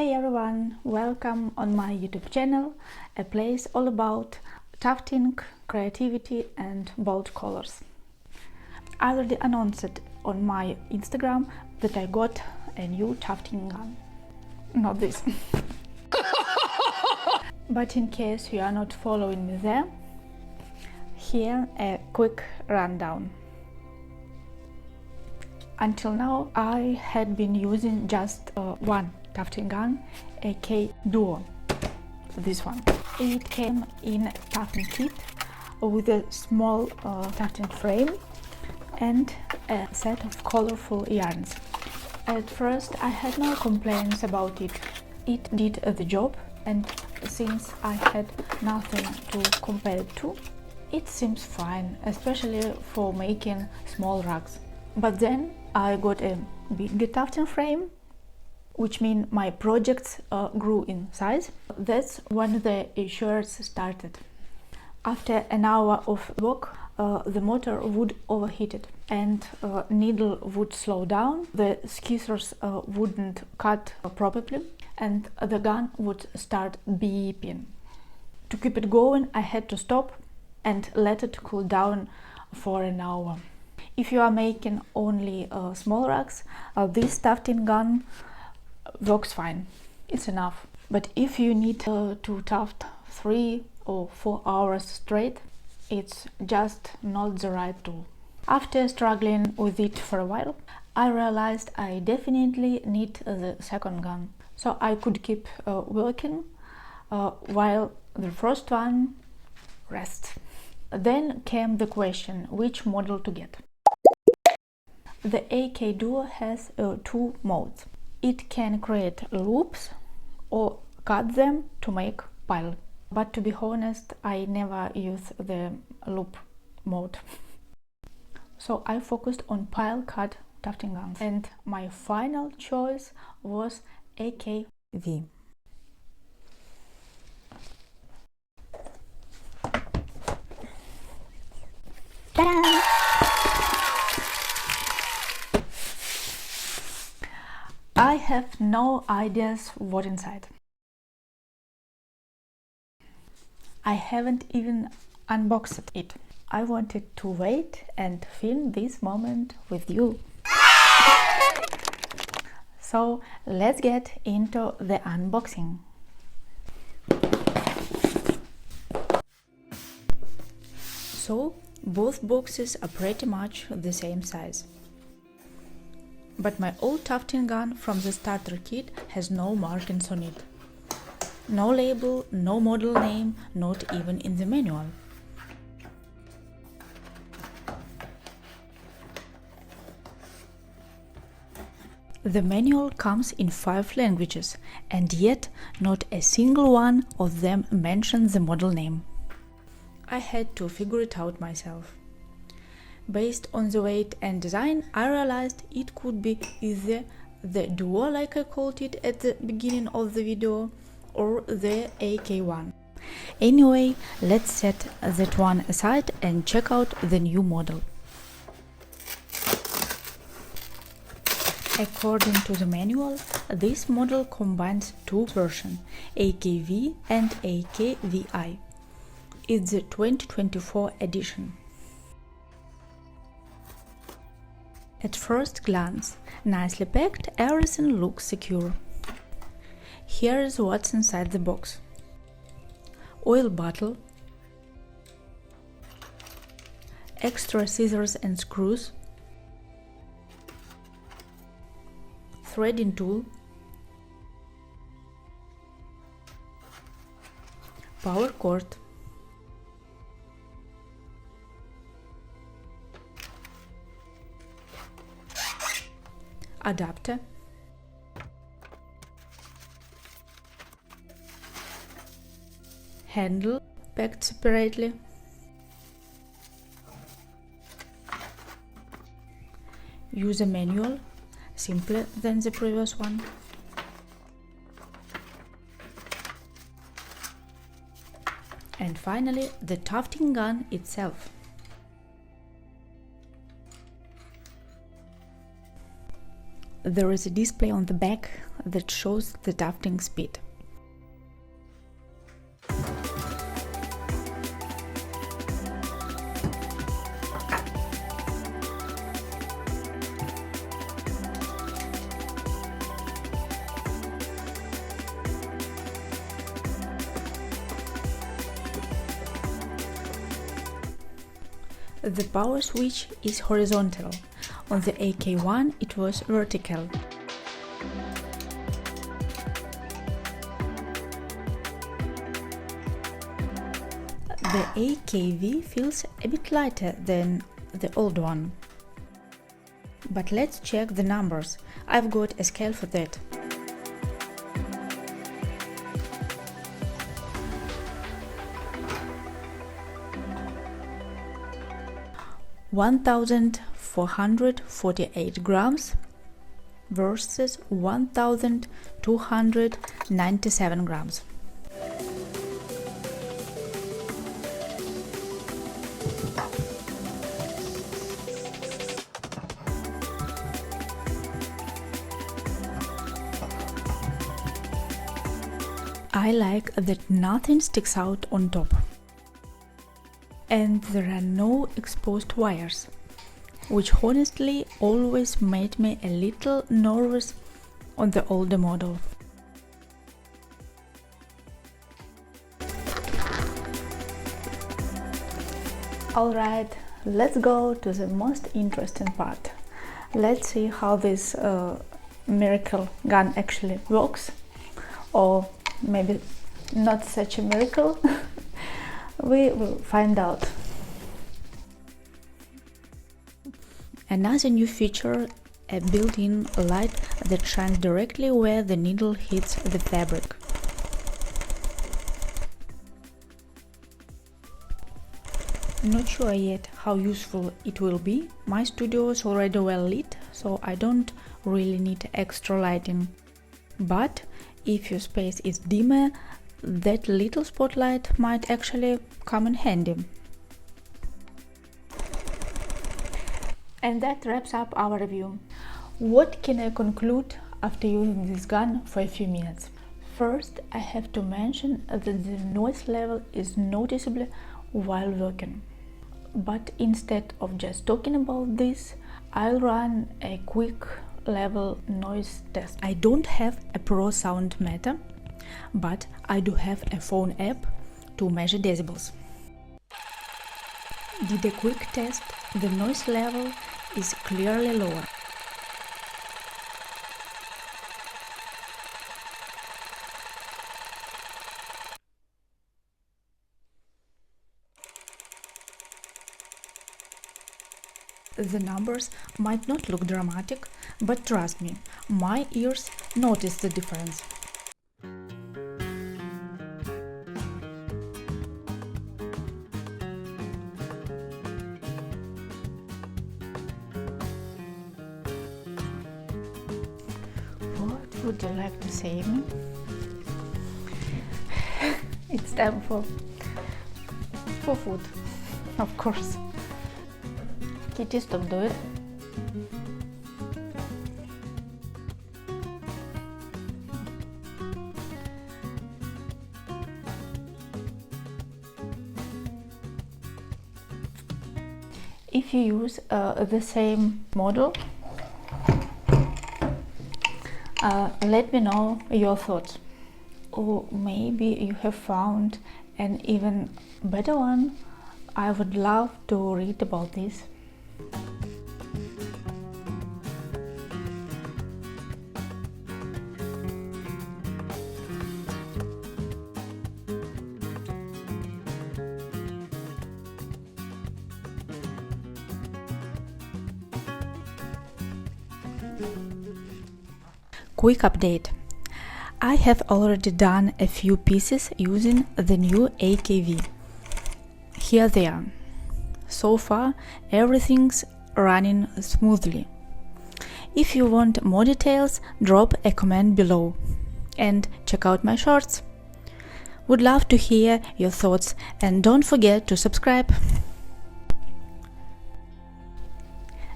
Hey everyone, welcome on my YouTube channel, a place all about tufting, creativity and bold colors. I already announced on my Instagram that I got a new tufting gun. Not this. But in case you are not following me there, here a quick rundown. Until now I had been using just one tufting gun, AK Duo, this one. It came in a tufting kit with a small tufting frame and a set of colorful yarns. At first I had no complaints about it. It did the job, and since I had nothing to compare it to, it seems fine, especially for making small rugs. But then I got a big tufting frame, which means my projects grew in size. That's when the issues started. After an hour of work, the motor would overheat it and needle would slow down, the scissors wouldn't cut properly, and the gun would start beeping. To keep it going, I had to stop and let it cool down for an hour. If you are making only small rugs, this tufting gun works fine. It's enough. But if you need to tuft 3 or 4 hours straight, it's just not the right tool. After struggling with it for a while, I realized I definitely need the second gun, so I could keep working while the first one rests. Then came the question, which model to get. The AK Duo has 2 modes. It can create loops or cut them to make pile. But to be honest, I never use the loop mode. So I focused on pile cut tufting guns. And my final choice was AKV. Ta-da! I have no ideas what's inside. I haven't even unboxed it. I wanted to wait and film this moment with you. So let's get into the unboxing. So both boxes are pretty much the same size. But my old tufting gun from the starter kit has no markings on it. No label, no model name, not even in the manual. The manual comes in 5 languages, and yet not a single one of them mentions the model name. I had to figure it out myself. Based on the weight and design, I realized it could be either the Duo, like I called it at the beginning of the video, or the AK1. Anyway, let's set that one aside and check out the new model. According to the manual, this model combines 2 versions, AKV and AKVI. It's the 2024 edition. At first glance, nicely packed, everything looks secure. Here is what's inside the box. Oil bottle, extra scissors and screws, threading tool, power cord, adapter, handle packed separately, user manual, simpler than the previous one, and finally the tufting gun itself. there is a display on the back that shows the tufting speed. The power switch is horizontal. On the AK1 it was vertical. The AKV feels a bit lighter than the old one. But let's check the numbers. I've got a scale for that. (1,448 grams versus 1,297 grams. I like that nothing sticks out on top. And there are no exposed wires, which honestly always made me a little nervous on the older model. Alright, let's go to the most interesting part. Let's see how this miracle gun actually works, or maybe not such a miracle. We will find out. Another new feature, a built-in light that shines directly where the needle hits the fabric. Not sure yet how useful it will be. My studio is already well lit, so I don't really need extra lighting. But if your space is dimmer, that little spotlight might actually come in handy. And that wraps up our review. What can I conclude after using this gun for a few minutes? First, I have to mention that the noise level is noticeable while working. But instead of just talking about this, I'll run a quick level noise test. I don't have a pro sound meter, but I do have a phone app to measure decibels. Did a quick test, the noise level is clearly lower. The numbers might not look dramatic, but trust me, my ears notice the difference. What would you like to say me? It's time for food, of course. Kitty, stop doing it. If you use the same model, let me know your thoughts. Or maybe you have found an even better one. I would love to read about this. Quick update. I have already done a few pieces using the new AKV. Here they are. So far, everything's running smoothly. If you want more details, drop a comment below and check out my shorts. Would love to hear your thoughts, and don't forget to subscribe.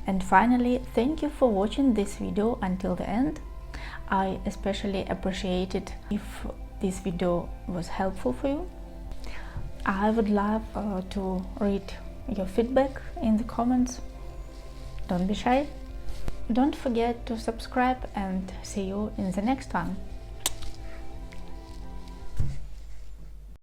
And finally, thank you for watching this video until the end. I especially appreciate it if this video was helpful for you. I would love to read your feedback in the comments. Don't be shy. Don't forget to subscribe, and see you in the next one.